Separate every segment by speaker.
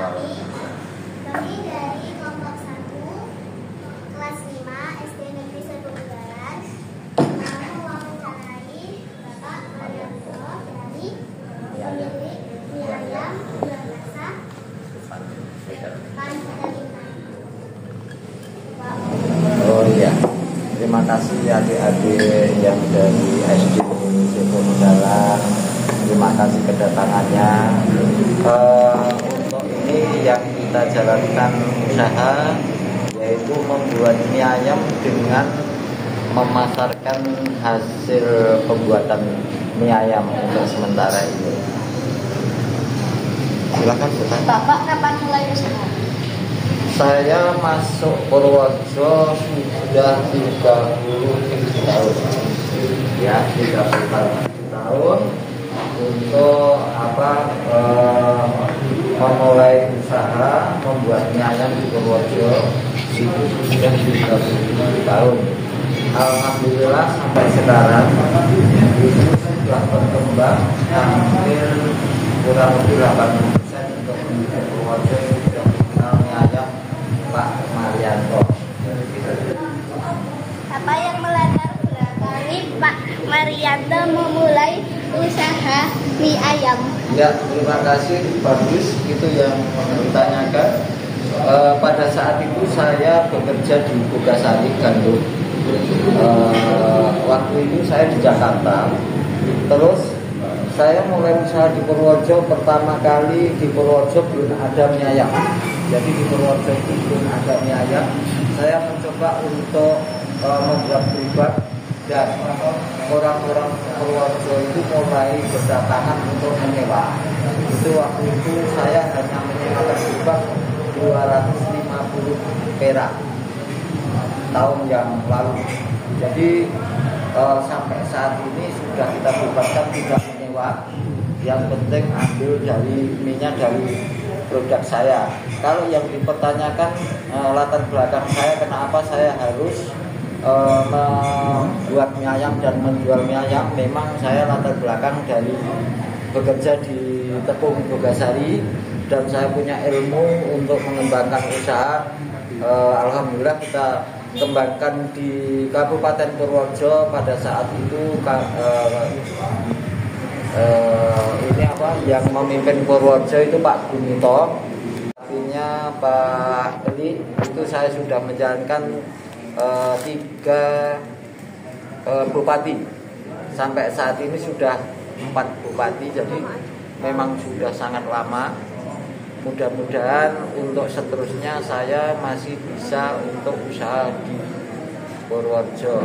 Speaker 1: Kami dari kelompok 1 kelas 5 SD Negeri 1 Udaran mau mewawancarai Bapak Marianto dari pemilik mie ayam jual rasa Panjaitan.
Speaker 2: Oh iya, terima kasih adik-adik yang dari SD Negeri 1 Udaran. Terima kasih kedatangannya. Untuk ini yang kita jalankan usaha, yaitu membuat mie ayam dengan memasarkan hasil pembuatan mie ayam untuk sementara ini. Silakan
Speaker 1: Bapak kapan mulai usaha?
Speaker 2: Saya masuk Purworejo sudah 37 tahun. Ya, 37 tahun. Untuk memulai usaha membuat mie ayam di Purworejo itu sudah 37 tahun. Alhamdulillah sampai sekarang itu sudah berkembang hampir kurang lebih 80% untuk penduduk Purworejo sudah mengenal mie ayam Pak Marianto.
Speaker 1: Apa yang melatar belakangi Pak Marianto memulai usaha mie ayam?
Speaker 2: Ya, terima kasih, bagus itu yang ditanyakan. Pada saat itu saya bekerja di Bogasari, Gandul. Waktu itu saya di Jakarta. Terus saya mulai usaha di Purworejo. Pertama kali di Purworejo belum ada mie ayam. Jadi di Purworejo itu belum ada mie ayam. Saya mencoba untuk membuat gerobak, dan orang-orang Purworejo itu mulai berdatangan untuk menyewa. Itu waktu itu saya hanya menyewakan gerobak 250 perak tahun yang lalu. Jadi sampai saat ini sudah kita bubarkan, tidak menyewa. Yang penting ambil dari minyak dari produk saya. Kalau yang dipertanyakan latar belakang saya, kenapa saya harus membuat mie ayam dan menjual mie ayam, memang saya latar belakang dari bekerja di Tepung Bogasari dan saya punya ilmu untuk mengembangkan usaha. Alhamdulillah kita kembangkan di Kabupaten Purworejo. Pada saat itu yang memimpin Purworejo itu Pak Gumito, artinya Pak Eli. Itu saya sudah menjalankan 3 bupati. Sampai saat ini sudah 4 bupati, jadi memang sudah sangat lama. Mudah-mudahan untuk seterusnya saya masih bisa untuk usaha di Purworejo.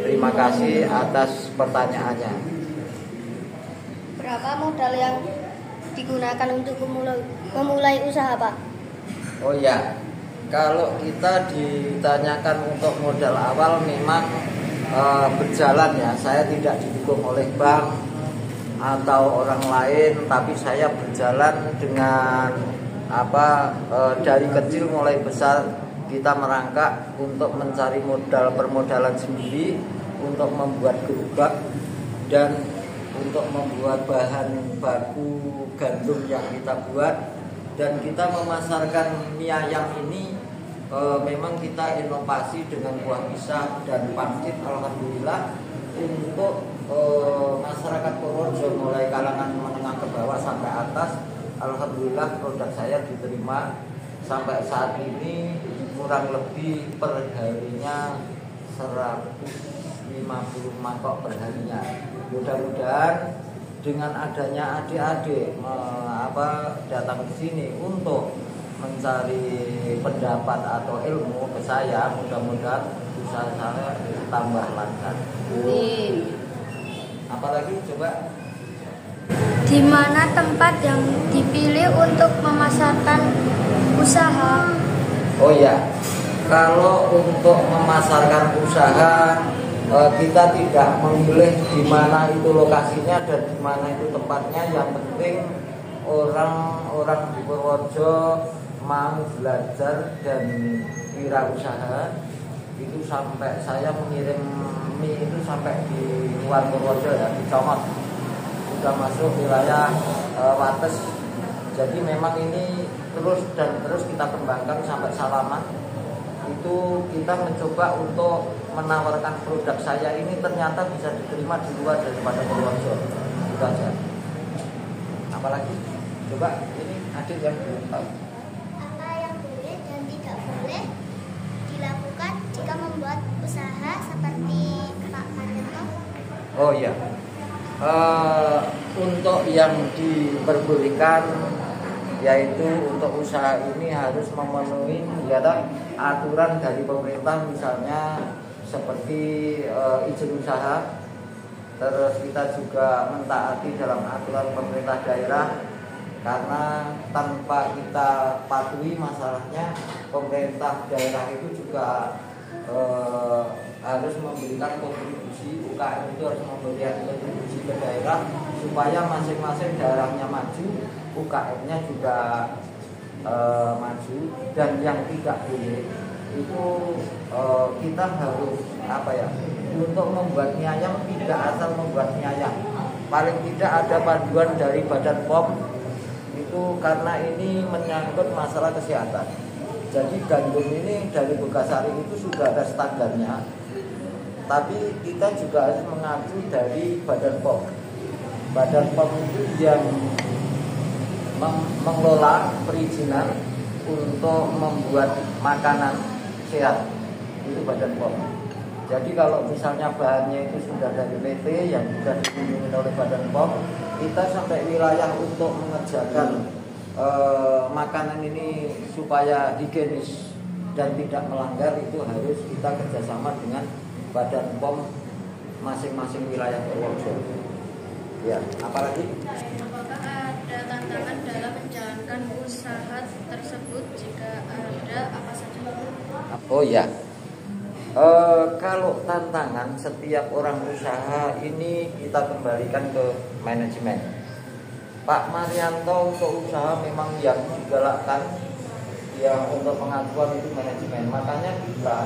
Speaker 2: Terima kasih atas pertanyaannya.
Speaker 1: Berapa modal yang digunakan untuk memulai usaha, Pak?
Speaker 2: Oh ya, kalau kita ditanyakan untuk modal awal memang berjalan ya. Saya tidak didukung oleh bank atau orang lain, tapi saya berjalan dengan dari kecil mulai besar kita merangkak untuk mencari modal permodalan sendiri untuk membuat gerobak dan untuk membuat bahan baku gandum yang kita buat. Dan kita memasarkan mie ayam ini memang kita inovasi dengan buah pisang dan pangsit. Alhamdulillah untuk masyarakat Purworejo mulai kalangan menengah ke bawah sampai atas, alhamdulillah produk saya diterima. Sampai saat ini kurang lebih per harinya 150 mangkok per harinya. Mudah-mudahan dengan adanya adik-adik datang ke sini untuk mencari pendapat atau ilmu ke saya, mudah-mudahan usaha saya tambah lancar. Apalagi coba?
Speaker 1: Di mana tempat yang dipilih untuk memasarkan usaha?
Speaker 2: Oh ya, kalau untuk memasarkan usaha kita tidak memilih di mana itu lokasinya dan di mana itu tempatnya. Yang penting orang-orang di Purworejo mau belajar dan wirausaha. Itu sampai saya mengirim mie itu sampai di luar Purworejo ya, di Comot, sudah masuk wilayah Wates. Jadi memang ini terus kita kembangkan sampai Salaman. Itu kita mencoba untuk menawarkan produk saya ini ternyata bisa diterima di luar daripada Purworejo. Itu aja. Apalagi? Coba ini adik yang belum tahu.
Speaker 1: Apa yang boleh dan tidak boleh dilakukan jika membuat usaha seperti Pak Maryanto?
Speaker 2: Oh iya. Untuk yang diperbolehkan yaitu untuk usaha ini harus memenuhi aturan dari pemerintah, misalnya seperti izin usaha. Terus kita juga mentaati dalam aturan pemerintah daerah, karena tanpa kita patuhi masalahnya pemerintah daerah itu juga harus memberikan kontribusi. UKM itu harus memberikan kontribusi ke daerah supaya masing-masing daerahnya maju, UKM-nya juga maju. Dan yang tidak boleh itu kita harus untuk membuat mie ayam tidak asal membuat mie ayam. Paling tidak ada panduan dari Badan POM itu, karena ini menyangkut masalah kesehatan. Jadi gandum ini dari Bogasari itu sudah ada standarnya, tapi kita juga harus mengacu dari Badan POM. Badan POM itu yang mengelola perizinan untuk membuat makanan sehat, itu Badan POM. Jadi kalau misalnya bahannya itu sudah dari PT yang sudah dikunjungi oleh Badan POM, kita sampai wilayah untuk mengerjakan makanan ini supaya higienis dan tidak melanggar, itu harus kita kerjasama dengan Badan POM masing-masing wilayah Purworejo. Ya, apalagi?
Speaker 3: Apakah ada tantangan dalam menjalankan usaha tersebut? Jika ada, apa saja?
Speaker 2: Oh ya. Kalau tantangan setiap orang usaha ini kita kembalikan ke manajemen. Pak Maryanto untuk usaha memang yang digalakkan, yang untuk pengakuan itu manajemen. Makanya kita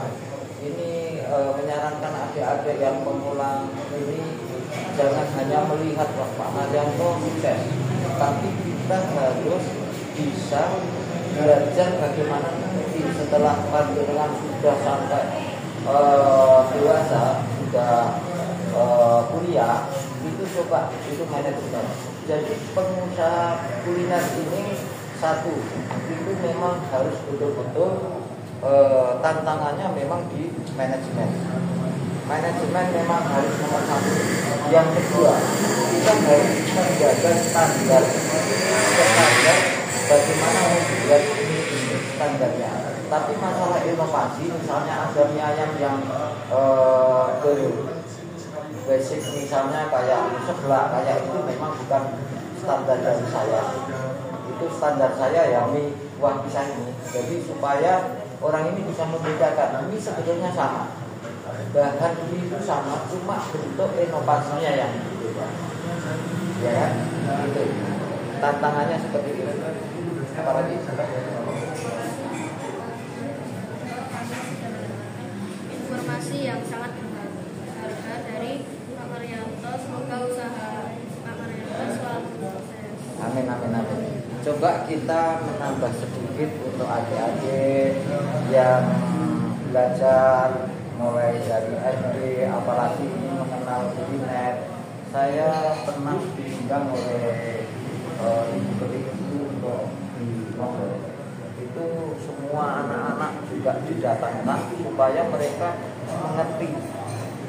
Speaker 2: ini menyarankan adik-adik yang pemula ini jangan hanya melihat Pak Maryanto sukses, tapi kita harus bisa belajar bagaimana nanti setelah panjenengan sudah sampai dewasa, sudah kuliah, itu coba itu manajemen. Jadi pengusaha kuliner ini satu, itu memang harus betul-betul tantangannya memang di manajemen. Manajemen memang harus nomor satu. Yang kedua, kita harus menjaga standar bagaimana membuat ini standarnya. Tapi masalah inovasi, misalnya ada mie ayam yang basic, misalnya kayak seblak, kayak itu memang bukan standar dari saya. Itu standar saya ya mie kuah pisang ini. Jadi supaya orang ini bisa membedakan, ini sebetulnya sama, bahan mie itu sama, cuma bentuk inovasinya yang berbeda. Ya kan? Itu tantangannya seperti itu. Apalagi?
Speaker 3: Informasi yang sangat berharga dari Pak Maryanto. Semoga usaha Pak Maryanto selalu sukses.
Speaker 2: Amin, amin, amin. Coba kita menambah sedikit untuk adik-adik yang belajar mulai dari SD, apalagi ini mengenal kuliner. Saya pernah diundang oleh ibu ketika untuk di Lombok. Itu semua anak-anak juga didatangkan supaya mereka mengerti.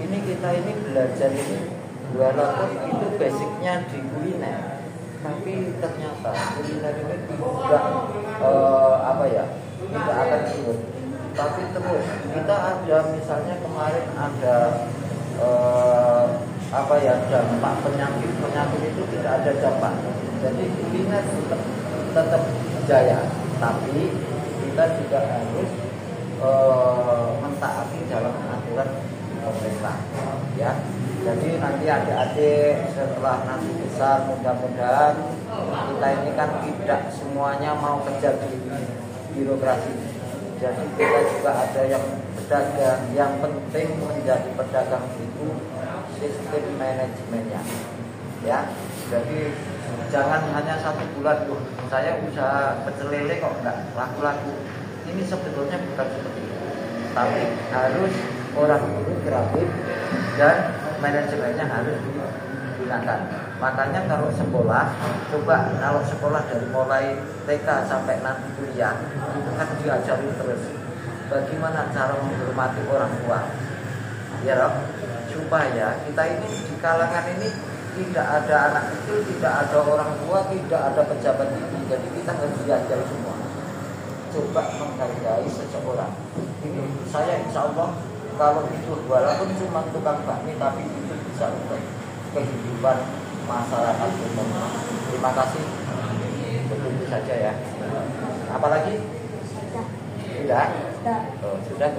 Speaker 2: Ini kita ini belajar ini walaupun itu basicnya di kuliner, tapi ternyata kuliner ini tidak tidak akan surut. Tapi terus kita ada, misalnya kemarin ada dampak penyakit itu tidak ada dampak. Jadi kuliner tetap jaya, tapi kita juga harus mentaati dalam aturan pemerintah, ya. Jadi nanti adik-adik setelah nanti besar, mudah-mudahan kita ini kan tidak semuanya mau kerja di birokrasi. Jadi kita juga ada yang pedagang. Yang penting menjadi pedagang itu sistem manajemennya, ya. Jadi Jangan hanya 1 bulan tuh saya usaha pecel lele kok nggak laku-laku. Ini sebetulnya bukan seperti itu, tapi harus orang itu kreatif dan manajemennya harus digunakan. Makanya kalau sekolah, coba kalau sekolah dari mulai TK sampai nanti kuliah itu kan diajari terus bagaimana cara menghormati orang tua, ya loh, supaya kita ini di kalangan ini tidak ada anak kecil, tidak ada orang tua, tidak ada pejabat tinggi. Jadi kita harus diajari semua. Coba menghargai seseorang. Ini saya insya Allah kalau itu walaupun cuma tukang bakmi, tapi itu bisa untuk kehidupan masyarakat umum. Terima kasih. Begitu saja ya. Apalagi? Sudah? Oh, sudah.